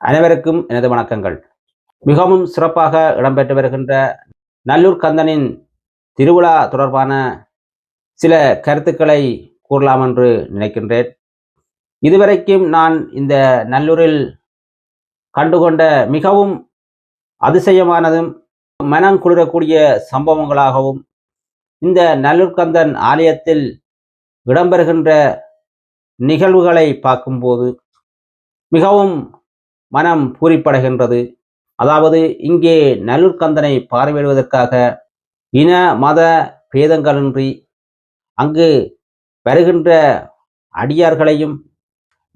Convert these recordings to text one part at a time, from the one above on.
அனைவருக்கும் எனது வணக்கங்கள். மிகவும் சிறப்பாக இடம்பெற்று வருகின்ற நல்லூர் கந்தனின் திருவிழா தொடர்பான சில கருத்துக்களை கூறலாம் என்று நினைக்கின்றேன். இதுவரைக்கும் நான் இந்த நல்லூரில் கண்டுகொண்ட மிகவும் அதிசயமானதும் மனம் குளிரக்கூடிய சம்பவங்களாகவும் இந்த நல்லூர் கந்தன் ஆலயத்தில் இடம்பெறுகின்ற நிகழ்வுகளை பார்க்கும்போது மிகவும் மனம் பூரிப்படைகின்றது. அதாவது இங்கே நல்லூர் கந்தனை பார்வையிடுவதற்காக இன மத பேதங்களின்றி அங்கு வருகின்ற அடியார்களையும்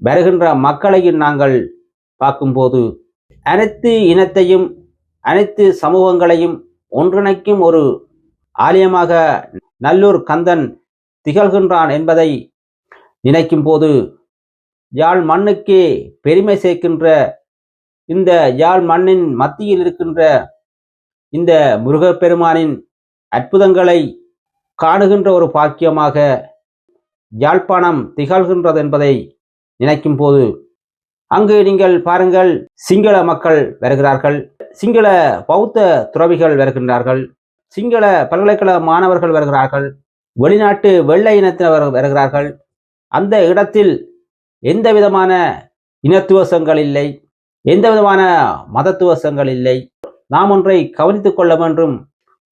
வருகின்ற மக்களையும் நாங்கள் பார்க்கும்போது அனைத்து இனத்தையும் அனைத்து சமூகங்களையும் ஒன்றிணைக்கும் ஒரு ஆலயமாக நல்லூர் கந்தன் திகழ்கின்றான் என்பதை நினைக்கும் போது யாழ் மண்ணுக்கே பெருமை சேர்க்கின்ற இந்த யாழ் மண்ணின் மத்தியில் இருக்கின்ற இந்த முருகப்பெருமானின் அற்புதங்களை காணுகின்ற ஒரு பாக்கியமாக யாழ்ப்பாணம் திகழ்கின்றது என்பதை நினைக்கும் போது அங்கு நீங்கள் பாருங்கள், சிங்கள மக்கள் வருகிறார்கள், சிங்கள பௌத்த துறவிகள் வருகின்றார்கள், சிங்கள பல்கலைக்கழக மாணவர்கள் வருகிறார்கள், வெளிநாட்டு வெள்ளை இனத்தினர் வருகிறார்கள். அந்த இடத்தில் எந்த விதமான இனத்துவசங்கள் இல்லை, எந்த விதமான மதத்துவசங்கள் இல்லை. நாம் ஒன்றை கவனித்துக் கொள்ள வேண்டும்.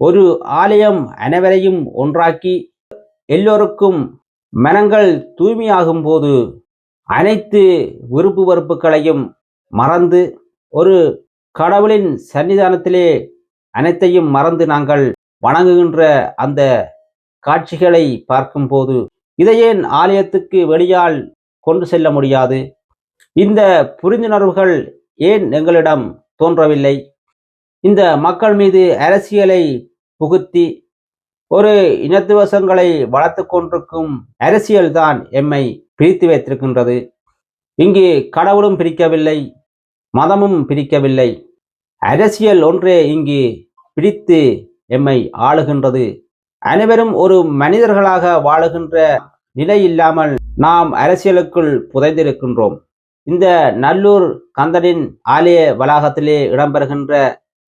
ஒரு ஆலயம் அனைவரையும் ஒன்றாக்கி எல்லோருக்கும் மனங்கள் தூய்மையாகும் போது அனைத்து விருப்பு வெறுப்புகளையும் மறந்து ஒரு கடவுளின் சன்னிதானத்திலே அனைத்தையும் மறந்து நாங்கள் வணங்குகின்ற அந்த காட்சிகளை பார்க்கும் போது இதை ஏன் ஆலயத்துக்கு வெளியால் கொண்டு செல்ல முடியாது? இந்த புரிந்துணர்வுகள் ஏன் எங்களிடம் தோன்றவில்லை? இந்த மக்கள் மீது அரசியலை புகுத்தி ஒரு இனத்துவசங்களை வளர்த்து கொண்டிருக்கும் அரசியல் தான் எம்மை பிரித்து வைத்திருக்கின்றது. இங்கு கடவுளும் பிரிக்கவில்லை, மதமும் பிரிக்கவில்லை, அரசியல் ஒன்றே இங்கு பிரித்து எம்மை ஆளுகின்றது. அனைவரும் ஒரு மனிதர்களாக வாழுகின்ற நிலை இல்லாமல் நாம் அரசியலுக்குள் புதைந்திருக்கின்றோம். இந்த நல்லூர் கந்தனின் ஆலய வளாகத்திலே இடம்பெறுகின்ற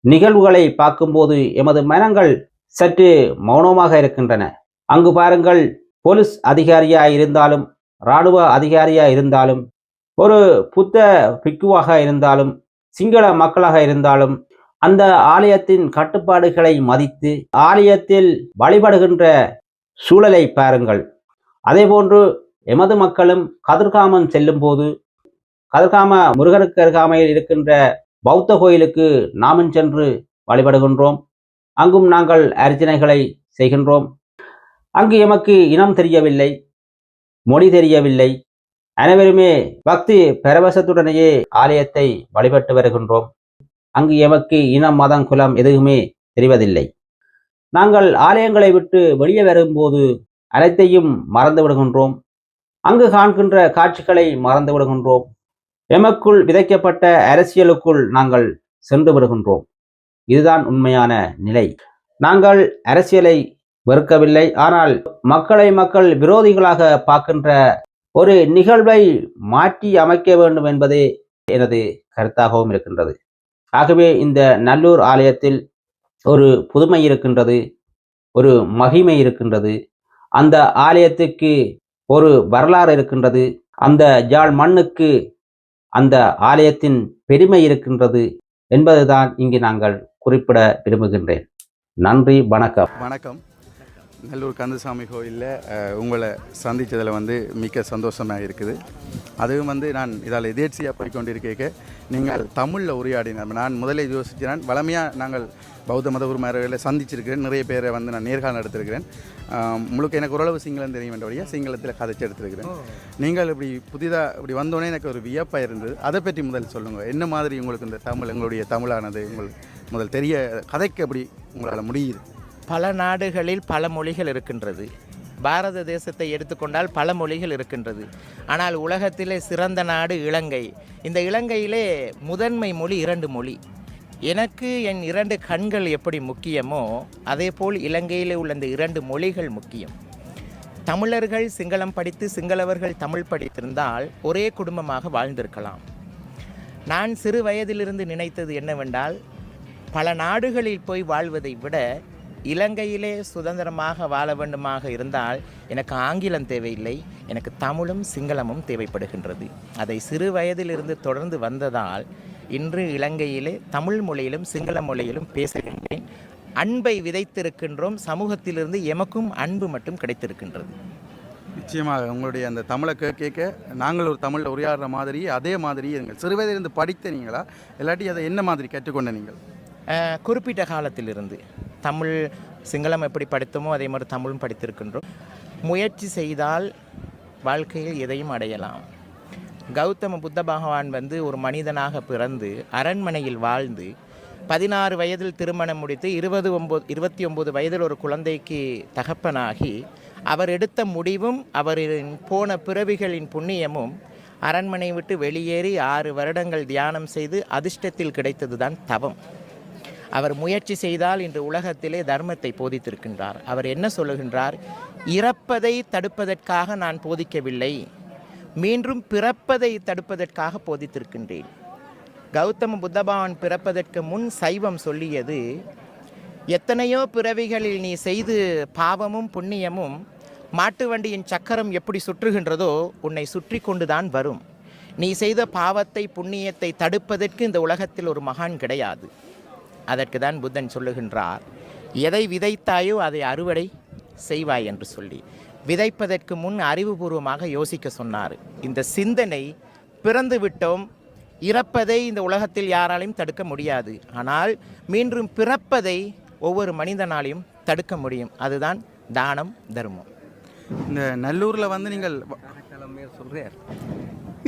நிகழ்வுகளை பார்க்கும்போது எமது மனங்கள் சற்று மௌனமாக இருக்கின்றன. அங்கு பாருங்கள், போலீஸ் அதிகாரியாக இருந்தாலும், இராணுவ அதிகாரியாக இருந்தாலும், ஒரு புத்த பிக்குவாக இருந்தாலும், சிங்கள மக்களாக இருந்தாலும் அந்த ஆலயத்தின் கட்டுப்பாடுகளை மதித்து ஆலயத்தில் வழிபடுகின்ற சூழலை பாருங்கள். அதே போன்று எமது மக்களும் கதிர்காமம் செல்லும் போது கதிர்காம முருகனுக்கு அருகாமையில் இருக்கின்ற பௌத்த கோயிலுக்கு நாமும் சென்று வழிபடுகின்றோம். அங்கும் நாங்கள் அர்ச்சனைகளை செய்கின்றோம். அங்கு எமக்கு இனம் தெரியவில்லை, மொழி தெரியவில்லை, அனைவருமே பக்தி பரவசத்துடனேயே ஆலயத்தை வழிபட்டு வருகின்றோம். அங்கு எமக்கு இனம் மதம் குலம் எதுவுமே தெரிவதில்லை. நாங்கள் ஆலயங்களை விட்டு வெளியே வரும்போது அனைத்தையும் மறந்து விடுகின்றோம். அங்கு காண்கின்ற காட்சிகளை மறந்து விடுகின்றோம். எமக்குள் விதைக்கப்பட்ட அரசியலுக்குள் நாங்கள் சென்று விடுகின்றோம். இதுதான் உண்மையான நிலை. நாங்கள் அரசியலை வெறுக்கவில்லை, ஆனால் மக்களை மக்கள் விரோதிகளாக பார்க்கின்ற ஒரு நிகழ்வை மாற்றி அமைக்க வேண்டும் என்பதே எனது கருத்தாகவும் இருக்கின்றது. ஆகவே இந்த நல்லூர் ஆலயத்தில் ஒரு புதுமை இருக்கின்றது, ஒரு மகிமை இருக்கின்றது. அந்த ஆலயத்துக்கு ஒரு வரலாறு இருக்கின்றது. அந்த யாழ் மண்ணுக்கு அந்த ஆலயத்தின் பெருமை இருக்கின்றது என்பதுதான் இங்கு நாங்கள் குறிப்பிட விரும்புகின்றேன். நன்றி, வணக்கம். வணக்கம். நல்லூர் கந்தசாமி கோயிலில் உங்களை சந்தித்ததில் மிக்க சந்தோஷமாக இருக்குது. அதுவும் நான் இதால் எதேர்ச்சியாக போய்கொண்டிருக்க நீங்கள் தமிழில் உரையாடினார். நான் முதலே யோசிக்கிறேன், வளமையாக நாங்கள் பௌத்த மதகுருமார்களை சந்திச்சிருக்கிறேன், நிறைய பேரை நான் நேர்காணல் எடுத்திருக்கிறேன். முழுக்க எனக்கு ஓரளவு சிங்களம் தெரியும் என்றபடியாக சிங்களத்தில் கதைச்சு எடுத்திருக்கிறேன். நீங்கள் இப்படி புதிதாக இப்படி வந்தோடனே எனக்கு ஒரு வியப்பாக இருந்தது. அதை பற்றி முதல் சொல்லுங்கள். என்ன மாதிரி உங்களுக்கு இந்த தமிழ், எங்களுடைய தமிழானது உங்களுக்கு முதல் தெரிய கதைக்கு எப்படி உங்களால் முடியுது? பல நாடுகளில் பல மொழிகள் இருக்கின்றது. பாரத தேசத்தை எடுத்துக்கொண்டால் பல மொழிகள் இருக்கின்றது. ஆனால் உலகத்திலே சிறந்த நாடு இலங்கை. இந்த இலங்கையிலே முதன்மை மொழி 2 மொழி. எனக்கு என் 2 கண்கள் எப்படி முக்கியமோ அதே போல் இலங்கையிலே உள்ள இந்த 2 மொழிகள் முக்கியம். தமிழர்கள் சிங்களம் படித்து சிங்களவர்கள் தமிழ் படித்திருந்தால் ஒரே குடும்பமாக வாழ்ந்திருக்கலாம். நான் சிறு வயதிலிருந்து நினைத்தது என்னவென்றால், பல நாடுகளில் போய் வாழ்வதை விட இலங்கையிலே சுதந்திரமாக வாழ வேண்டுமாக இருந்தால் எனக்கு ஆங்கிலம் தேவையில்லை, எனக்கு தமிழும் சிங்களமும் தேவைப்படுகின்றது. அதை சிறு வயதிலிருந்து தொடர்ந்து வந்ததால் இன்று இலங்கையிலே தமிழ் மொழியிலும் சிங்கள மொழியிலும் பேசுகின்றேன். அன்பை விதைத்திருக்கின்றோம். சமூகத்திலிருந்து எமக்கும் அன்பு மட்டும் கிடைத்திருக்கின்றது. நிச்சயமாக உங்களுடைய அந்த தமிழை கேட்க நாங்கள் ஒரு தமிழில் உரையாடுற மாதிரி அதே மாதிரி நீங்கள் சிறு வயதிலிருந்து படித்த நீங்களா, இல்லாட்டி அதை என்ன மாதிரி கற்றுக்கொண்ட நீங்கள்? குறிப்பிட்ட காலத்திலிருந்து தமிழ் சிங்களம் எப்படி படித்தோமோ அதே மாதிரி தமிழும் படித்திருக்கின்றோம். முயற்சி செய்தால் வாழ்க்கையில் எதையும் அடையலாம். கௌதம புத்த பகவான் ஒரு மனிதனாக பிறந்து அரண்மனையில் வாழ்ந்து 16 வயதில் திருமணம் முடித்து 29 வயதில் ஒரு குழந்தைக்கு தகப்பனாகி அவர் எடுத்த முடிவும் அவரின் போன பிறவிகளின் புண்ணியமும் அரண்மனை விட்டு வெளியேறி 6 வருடங்கள் தியானம் செய்து அதிர்ஷ்டத்தில் கிடைத்தது தான் தவம். அவர் முயற்சி செய்தால் இன்று உலகத்திலே தர்மத்தை போதித்திருக்கின்றார். அவர் என்ன சொல்லுகின்றார்? இறப்பதை தடுப்பதற்காக நான் போதிக்கவில்லை, மீண்டும் பிறப்பதை தடுப்பதற்காக போதித்திருக்கின்றேன். கௌதம புத்தபகவான் பிறப்பதற்கு முன் சைவம் சொல்லியது, எத்தனையோ பிறவிகளில் நீ செய்து பாவமும் புண்ணியமும் மாட்டு வண்டியின் சக்கரம் எப்படி சுற்றுகின்றதோ உன்னை சுற்றி கொண்டுதான் வரும். நீ செய்த பாவத்தை புண்ணியத்தை தடுப்பதற்கு இந்த உலகத்தில் ஒரு மகான் கிடையாது. அதற்கு தான் புத்தன் சொல்லுகின்றார், எதை விதைத்தாயோ அதை அறுவடை செய்வாய் என்று சொல்லி. விதைப்பதற்கு முன் அறிவுபூர்வமாக யோசிக்க சொன்னார். இந்த சிந்தனை, பிறந்து விட்டோம், இறப்பதை இந்த உலகத்தில் யாராலையும் தடுக்க முடியாது, ஆனால் மீண்டும் பிறப்பதை ஒவ்வொரு மனிதனாலையும் தடுக்க முடியும். அதுதான் தானம், தர்மம். இந்த நல்லூரில் நீங்கள் சொல்கிறார்,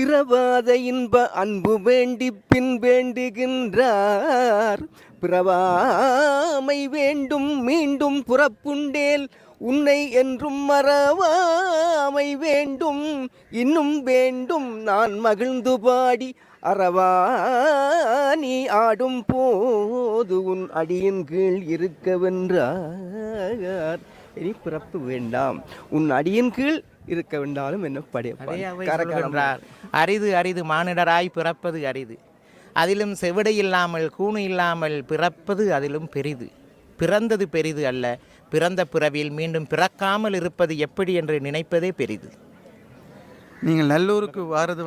இரவாத இன்ப அன்பு வேண்டி பின் வேண்டுகின்றார், பிறவாமை வேண்டும் மீண்டும் புறப்புண்டேல் உன்னை என்றும் மறவாமை வேண்டும் இன்னும் வேண்டும் நான் மகிழ்ந்து பாடி அறவா நீ ஆடும் போது உன் அடியின் கீழ் இருக்கவென்றார். இனி பிறப்பு வேண்டாம், உன் அடியின் கீழ் இருக்க வேண்டாலும் என்ன படையார். அரிது அரிது மானிடராய் பிறப்பது அரிது, அதிலும் செவிடை இல்லாமல் கூணு இல்லாமல் பிறப்பது அதிலும் பெரிது. பிறந்தது பெரிது அல்ல, பிறந்த பிறவியில் மீண்டும் பிறக்காமல் இருப்பது எப்படி என்று நினைப்பதே பெரிது. நீங்கள் நல்லூருக்கு வாரது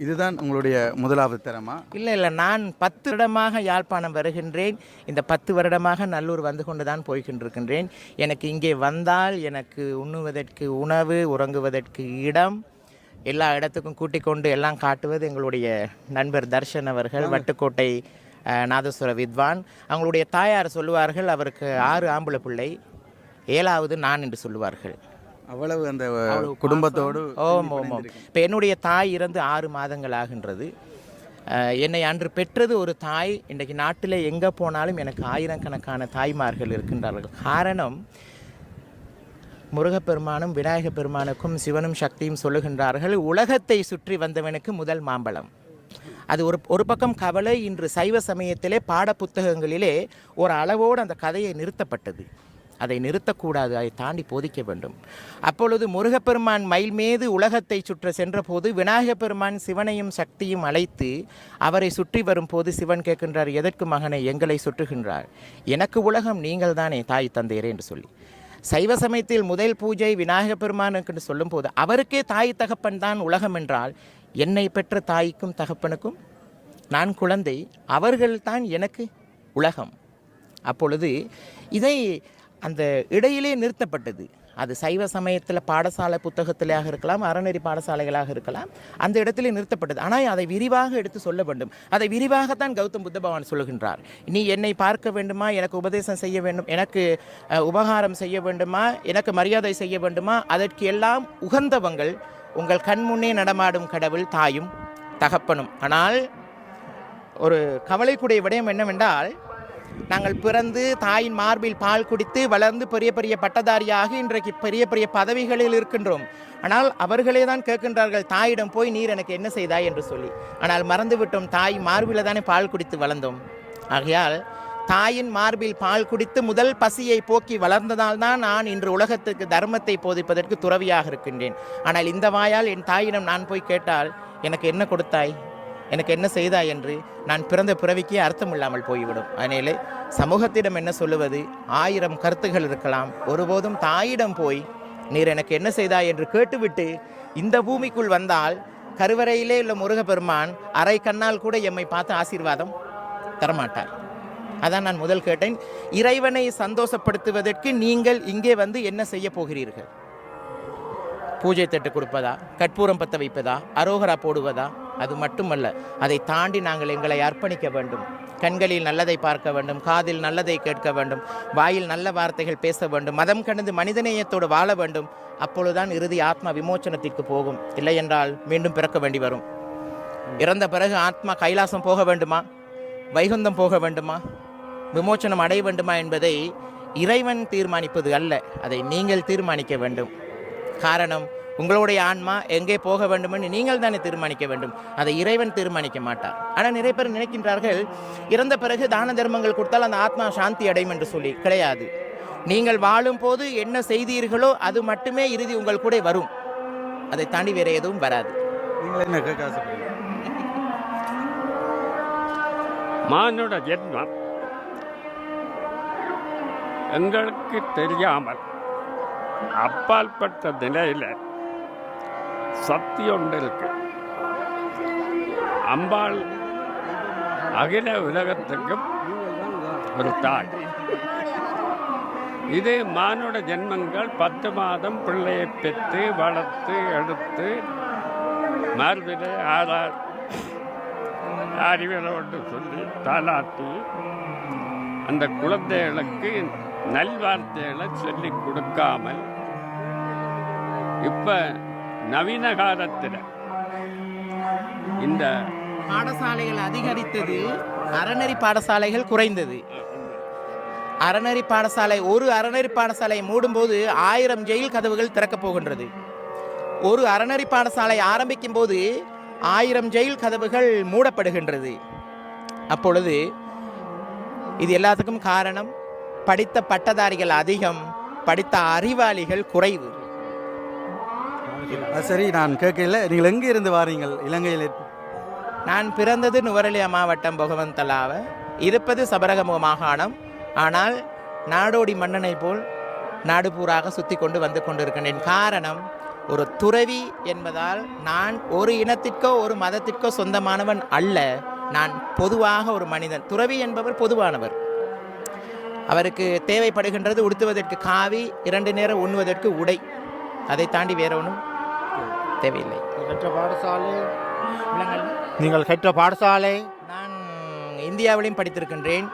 இதுதான் உங்களுடைய முதலாவது தரமா? இல்லை, நான் 10 வருடமாக யாழ்ப்பாணம் வருகின்றேன். இந்த 10 வருடமாக நல்லூர் வந்து கொண்டு தான் போய்கின்றிருக்கின்றேன். எனக்கு இங்கே வந்தால் எனக்கு உண்ணுவதற்கு உணவு, உறங்குவதற்கு இடம், எல்லா இடத்துக்கும் கூட்டிக் கொண்டு எல்லாம் காட்டுவது எங்களுடைய நண்பர் தர்ஷன் அவர்கள், வட்டுக்கோட்டை நாதஸ்வர வித்வான். அவங்களுடைய தாயார் சொல்லுவார்கள், அவருக்கு 6 ஆம்பளை பிள்ளை, 7வது நான் என்று சொல்லுவார்கள். அவ்வளவு அந்த குடும்பத்தோடு. ஓம். இப்போ என்னுடைய தாய் இறந்து 6 மாதங்கள் ஆகின்றது. என்னை அன்று பெற்றது ஒரு தாய். இன்றைக்கு நாட்டில் எங்கே போனாலும் எனக்கு ஆயிரக்கணக்கான தாய்மார்கள் இருக்கின்றார்கள். காரணம், முருகப்பெருமானும் விநாயகப் பெருமானுக்கும் சிவனும் சக்தியும் சொல்லுகின்றார்கள், உலகத்தை சுற்றி வந்தவனுக்கு முதல் மாம்பழம். அது ஒரு பக்கம் கவலை. இன்று சைவ சமயத்திலே பாட புத்தகங்களிலே ஒரு அளவோடு அந்த கதையை நிறுத்தப்பட்டது. அதை நிறுத்தக்கூடாது, அதை தாண்டி போதிக்க வேண்டும். அப்பொழுது முருகப்பெருமான் மயில் மீது உலகத்தை சுற்ற சென்ற போது விநாயகப் பெருமான் சிவனையும் சக்தியும் அழைத்து அவரை சுற்றி வரும்போது சிவன் கேட்கின்றார், எதற்கு மகனை எங்களை சுற்றுகின்றார்? எனக்கு உலகம் நீங்கள் தானே தாய் தந்தையரே என்று சொல்லி. சைவ சமயத்தில் முதல் பூஜை விநாயகப் பெருமானுக்கு என்று சொல்லும் போது அவருக்கே தாய் தகப்பன் தான் உலகம் என்றால், என்னை பெற்ற தாய்க்கும் தகப்பனுக்கும் நான் குழந்தை, அவர்கள்தான் எனக்கு உலகம். அப்பொழுது இதை அந்த இடையிலே நிறுத்தப்பட்டது. அது சைவ சமயத்தில் பாடசாலை புத்தகத்திலாக இருக்கலாம், அறநெறி பாடசாலைகளாக இருக்கலாம், அந்த இடத்திலே நிறுத்தப்பட்டது. ஆனால் அதை விரிவாக எடுத்து சொல்ல வேண்டும். அதை விரிவாகத்தான் கௌதம் புத்த பகவான் சொல்லுகின்றார். நீ என்னை பார்க்க வேண்டுமா, எனக்கு உபதேசம் செய்ய வேண்டும், எனக்கு உபகாரம் செய்ய வேண்டுமா, எனக்கு மரியாதை செய்ய வேண்டுமா, அதற்கு எல்லாம் உகந்தவங்கள் உங்கள் கண்முன்னே நடமாடும் கடவுள் தாயும் தகப்பனும். ஆனால் ஒரு கவலைக்குடைய விடயம் என்னவென்றால், நாங்கள் பிறந்து தாயின் மார்பில் பால் குடித்து வளர்ந்து பெரிய பெரிய பட்டதாரியாக இன்றைக்கு பெரிய பெரிய பதவிகளில் இருக்கின்றோம். ஆனால் அவர்களே தான் கேட்கின்றார்கள், தாயிடம் போய் நீர் எனக்கு என்ன செய்தாய் என்று சொல்லி. ஆனால் மறந்துவிட்டோம், தாய் மார்பில் தானே பால் குடித்து வளர்ந்தோம். ஆகையால் தாயின் மார்பில் பால் குடித்து முதல் பசியை போக்கி வளர்ந்ததால் தான் நான் இன்று உலகத்துக்கு தர்மத்தை போதிப்பதற்கு துறவியாக இருக்கின்றேன். ஆனால் இந்த வாயால் என் தாயிடம் நான் போய் கேட்டால், எனக்கு என்ன கொடுத்தாய், எனக்கு என்ன செய்தாய் என்று நான் பிறந்த பிறவிக்கே அர்த்தம் இல்லாமல் போய்விடும். அதனாலே சமூகத்திடம் என்ன சொல்லுவது? 1000 கருத்துகள் இருக்கலாம். ஒருபோதும் தாயிடம் போய் நீர் எனக்கு என்ன செய்தாய் என்று கேட்டுவிட்டு இந்த பூமிக்குள் வந்தால் கருவறையிலே உள்ள முருகப்பெருமான் அரை கண்ணால் கூட எம்மை பார்த்து ஆசீர்வாதம் தரமாட்டார். அதான் நான் முதல் கேட்டேன். இறைவனை சந்தோஷப்படுத்துவதற்கு நீங்கள் இங்கே வந்து என்ன செய்ய போகிறீர்கள்? பூஜை தட்டு கொடுப்பதா, கற்பூரம் பற்ற வைப்பதா, அரோகரா போடுவதா? அது மட்டுமல்ல, அதை தாண்டி நாங்கள் எங்களை அர்ப்பணிக்க வேண்டும். கண்களில் நல்லதை பார்க்க வேண்டும், காதில் நல்லதை கேட்க வேண்டும், வாயில் நல்ல வார்த்தைகள் பேச வேண்டும், மதம் கடந்து மனிதநேயத்தோடு வாழ வேண்டும். அப்பொழுதுதான் இறுதி ஆத்மா விமோச்சனத்திற்கு போகும். இல்லை என்றால் மீண்டும் பிறக்க வேண்டி வரும். இறந்த பிறகு ஆத்மா கைலாசம் போக வேண்டுமா, வைகுந்தம் போக வேண்டுமா, விமோச்சனம் அடைய வேண்டுமா என்பதை இறைவன் தீர்மானிப்பது அல்ல, அதை நீங்கள் தீர்மானிக்க வேண்டும். காரணம், உங்களுடைய ஆன்மா எங்கே போக வேண்டும் என்று நீங்கள் தானே தீர்மானிக்க வேண்டும், அதை இறைவன் தீர்மானிக்க மாட்டார். ஆனால் நிறைய பேர் நினைக்கின்றார்கள் இறந்த பிறகு தான தர்மங்கள் கொடுத்தால் அந்த ஆத்மா சாந்தி அடையும் என்று சொல்லி. கிடையாது. நீங்கள் வாழும் போது என்ன செய்தீர்களோ அது மட்டுமே இறுதி உங்கள் கூட வரும். அதை தாண்டி வேற எதுவும் வராது. நீங்கள் என்ன கேட்க ஆசைப்படுறீங்க? மானுட ஜென்மம் எங்களுக்கு தெரியாமல் அப்பாற்பட்ட நிலையில் சக்தி ஒன்று இருக்கு. அம்பாள் அகில உலகத்துக்கும் ஒரு தாய். இது மானுட ஜென்மங்கள் 10 மாதம் பிள்ளையை பெற்று வளர்த்து எடுத்து மருதிலே அறிவியலோடு சொல்லி தாளாட்டி அந்த குழந்தைகளுக்கு நல்வார்த்தைகளை சொல்லி கொடுக்காமல் இப்ப நவீன காலத்தில் இந்த பாடசாலைகள் அதிகரித்தது, அறநெறி பாடசாலைகள் குறைந்தது. அறநெறி பாடசாலை, ஒரு அறநெறி பாடசாலை மூடும்போது 1000 ஜெயில் கதவுகள் திறக்கப் போகின்றது. ஒரு அறநெறி பாடசாலை ஆரம்பிக்கும் போது 1000 ஜெயில் கதவுகள் மூடப்படுகின்றது. அப்பொழுது இது எல்லாத்துக்கும் காரணம், படித்த பட்டதாரிகள் அதிகம், படித்த அறிவாளிகள் குறைவு. சரி, நான் கேட்கல. நீங்கள் எங்கே இருந்து வாரீங்கள்? இலங்கையில். நான் பிறந்தது நுவரெலியா மாவட்டம் பொகவந்தலாவ, இருப்பது சபரகமுக மாகாணம். ஆனால் நாடோடி மன்னனை போல் நாடு பூராக சுற்றி கொண்டு வந்து கொண்டிருக்கின்றேன். காரணம், ஒரு துறவி என்பதால் நான் ஒரு இனத்திற்கோ ஒரு மதத்திற்கோ சொந்தமானவன் அல்ல. நான் பொதுவாக ஒரு மனிதன். துறவி என்பவர் பொதுவானவர். அவருக்கு தேவைப்படுகின்றது உடுத்துவதற்கு காவி, 2 நேரம் உண்ணுவதற்கு உடை. அதை தாண்டி வேற ஒன்றும் தேவையில்லை. நீங்கள் கற்ற பாடசாலை? நான் இந்தியாவிலையும் படித்திருக்கின்றேன்,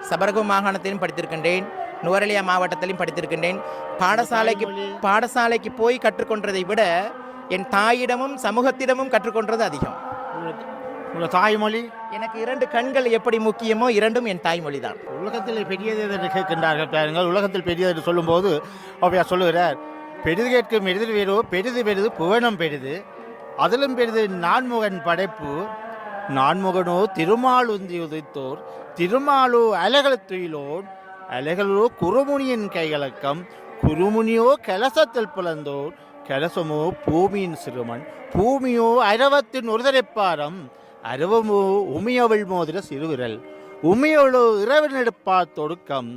சபரகம் மாகாணத்திலும் படித்திருக்கின்றேன், நுவரெலியா மாவட்டத்திலும் படித்திருக்கின்றேன். பாடசாலைக்கு போய் கற்றுக்கொண்டதை விட என் தாயிடமும் சமூகத்திடமும் கற்றுக்கொண்டது அதிகம். உங்கள் தாய்மொழி? எனக்கு 2 கண்கள் எப்படி முக்கியமோ 2ம் என் தாய்மொழி தான். உலகத்தில் பெரியது என்று கேட்கின்றார்கள் பாருங்கள். உலகத்தில் பெரியது என்று சொல்லும்போது அவையா சொல்லுகிறார், பெரிது கேட்கும் எதிர் வேறோ பெரிது பெரிது புவனம் பெரிது, அதிலும் பெரிது நான்முகன் படைப்பு, நான்முகனோ திருமாலுந்தி உதைத்தோர், திருமாலோ அலைகள் துயிலோன், அலைகளோ குருமுனியின் கைகலக்கம், குருமுனியோ கலசத்தில் பிளந்தோர், கலசமோ பூமியின் சிறுமன், பூமியோ அரவத்தின் ஒருதரைப்பாரம், அரவமோ உமியவள் மோதிர சிறுவிரல், உமியவளோ இறைவனெடுப்பா தொடுக்கம்,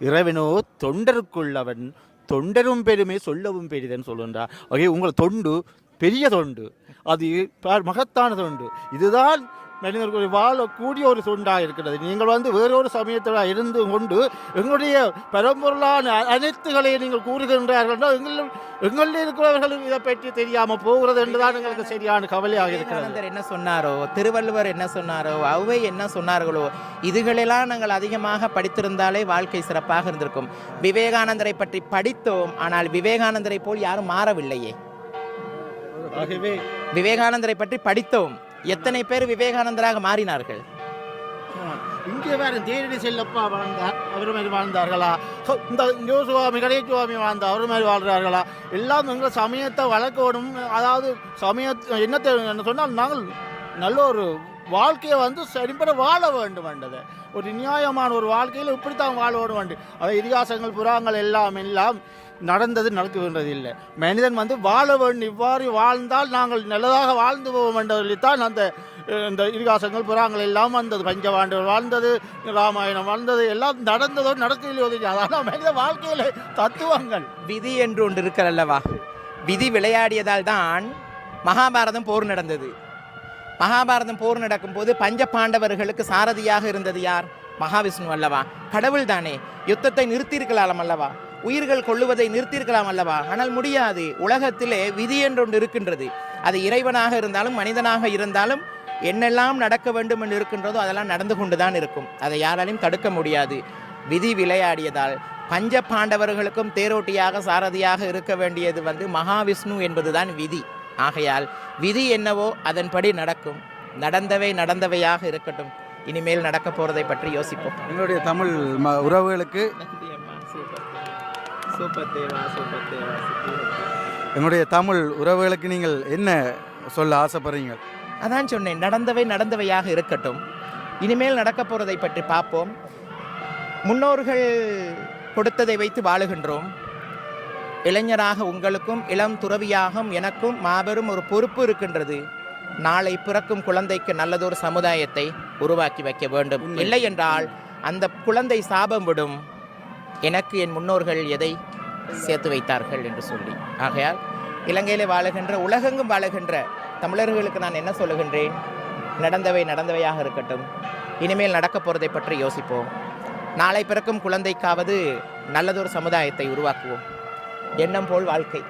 இறைவனோ தொண்டருக்குள்ளவன், தொண்டரும் பெருமை சொல்லவும் பெரிதன் சொல்கின்றார். ஆகவே உங்கள் தொண்டு பெரிய தொண்டு, அது மகத்தான தொண்டு. இதுதான் மனிதர்கள் வாழக்கூடிய ஒரு தொண்டாக இருக்கிறது. நீங்கள் வேறொரு சமயத்தில் இருந்து கொண்டு எங்களுடைய பரம்பொருளான அனைத்துகளையும் நீங்கள் கூறுகின்றார்கள். எங்களில் இருக்கிறவர்கள் இதை பற்றி தெரியாமல் போகிறது என்றுதான் எங்களுக்கு சரியான கவலையாக இருக்கிறது. என்ன சொன்னாரோ, திருவள்ளுவர் என்ன சொன்னாரோ, ஔவை என்ன சொன்னார்களோ, இதுகளெல்லாம் நாங்கள் அதிகமாக படித்திருந்தாலே வாழ்க்கை சிறப்பாக இருந்திருக்கும். விவேகானந்தரை பற்றி படித்தோம், ஆனால் விவேகானந்தரை போல் யாரும் மாறவில்லையே. ஆகவே விவேகானந்தரை பற்றி படித்தோம், எத்தனை பேர் விவேகானந்தராக மாறினார்கள்? இங்கே வேறு தேரடி செல்லப்பா வாழ்ந்தார், அவர் மாதிரி வாழ்ந்தார்களா? இந்த யோசுவாமி கடைசுவாமி வாழ்ந்தார், அவர் மாதிரி வாழ்கிறார்களா? எல்லாம் எங்கள் சமயத்தை வளர்க்கணும். அதாவது என்னத்தை சொன்னால் நாங்கள் நல்ல ஒரு வாழ்க்கையை சரிபட வாழ வேண்டும் என்றது, ஒரு நியாயமான ஒரு வாழ்க்கையில் இப்படித்தான் வாழ வேண்டும். அதை இதிகாசங்கள் புறாங்கள் எல்லாம் நடந்தது நடக்குகின்றது இல்லை. மனிதன் வந்து வாழ வேண்டும், இவ்வாறு வாழ்ந்தால் நாங்கள் நல்லதாக வாழ்ந்து போவோம் என்றதில்தான் அந்த இந்த இதிகாசங்கள் புறாங்கள் எல்லாம் வந்தது. பஞ்சபாண்டவர் வாழ்ந்தது, ராமாயணம் வாழ்ந்தது, எல்லாம் நடந்ததோ நடக்கலையோ அதான் மனித வாழ்க்கையில தத்துவங்கள். விதி என்று ஒன்று இருக்கிறல்லவா, விதி விளையாடியதால் தான் மகாபாரதம் போர் நடந்தது. மகாபாரதம் போர் நடக்கும்போது பஞ்ச பாண்டவர்களுக்கு சாரதியாக இருந்தது யார்? மகாவிஷ்ணு அல்லவா, கடவுள் தானே. யுத்தத்தை நிறுத்தியிருக்கலாம் அல்லவா, உயிர்கள் கொள்ளுவதை நிறுத்தியிருக்கலாம் அல்லவா, ஆனால் முடியாது. உலகத்திலே விதி என்றொன்று இருக்கின்றது. அது இறைவனாக இருந்தாலும் மனிதனாக இருந்தாலும் என்னெல்லாம் நடக்க வேண்டும் என்று இருக்கின்றதோ அதெல்லாம் நடந்து கொண்டு தான் இருக்கும். அதை யாராலையும் தடுக்க முடியாது. விதி விளையாடியதால் பஞ்ச பாண்டவர்களுக்கும் தேரோட்டியாக சாரதியாக இருக்க வேண்டியது மகாவிஷ்ணு என்பதுதான் விதி. ஆகையால் விதி என்னவோ அதன்படி நடக்கும். நடந்தவையாக இருக்கட்டும். இனிமேல் நடக்க போறதை பற்றி யோசிப்போம். எங்களுடைய தமிழ் உறவுகளுக்கு எங்களுடைய தமிழ் உறவுகளுக்கு நீங்கள் என்ன சொல்ல ஆசைப்படுறீங்க? அதான் சொன்னேன், நடந்தவையாக இருக்கட்டும். இனிமேல் நடக்க போறதை பற்றி பார்ப்போம். முன்னோர்கள் கொடுத்ததை வைத்து வாழுகின்றோம். இளைஞராக உங்களுக்கும் இளம் துறவியாக எனக்கும் மாபெரும் ஒரு பொறுப்பு இருக்கின்றது. நாளை பிறக்கும் குழந்தைக்கு நல்லதொரு சமுதாயத்தை உருவாக்கி வைக்க வேண்டும். இல்லை என்றால் அந்த குழந்தை சாபம் விடும், எனக்கு என் முன்னோர்கள் எதை சேர்த்து வைத்தார்கள் என்று சொல்லி. ஆகையால் இலங்கையிலே வாழுகின்ற உலகெங்கும் வாழுகின்ற தமிழர்களுக்கு நான் என்ன சொல்லுகின்றேன்? நடந்தவையாக இருக்கட்டும். இனிமேல் நடக்க போகிறதை பற்றி யோசிப்போம். நாளை பிறக்கும் குழந்தைக்காவது நல்லதொரு சமுதாயத்தை உருவாக்குவோம். எண்ணம் போல் வாழ்க்கை.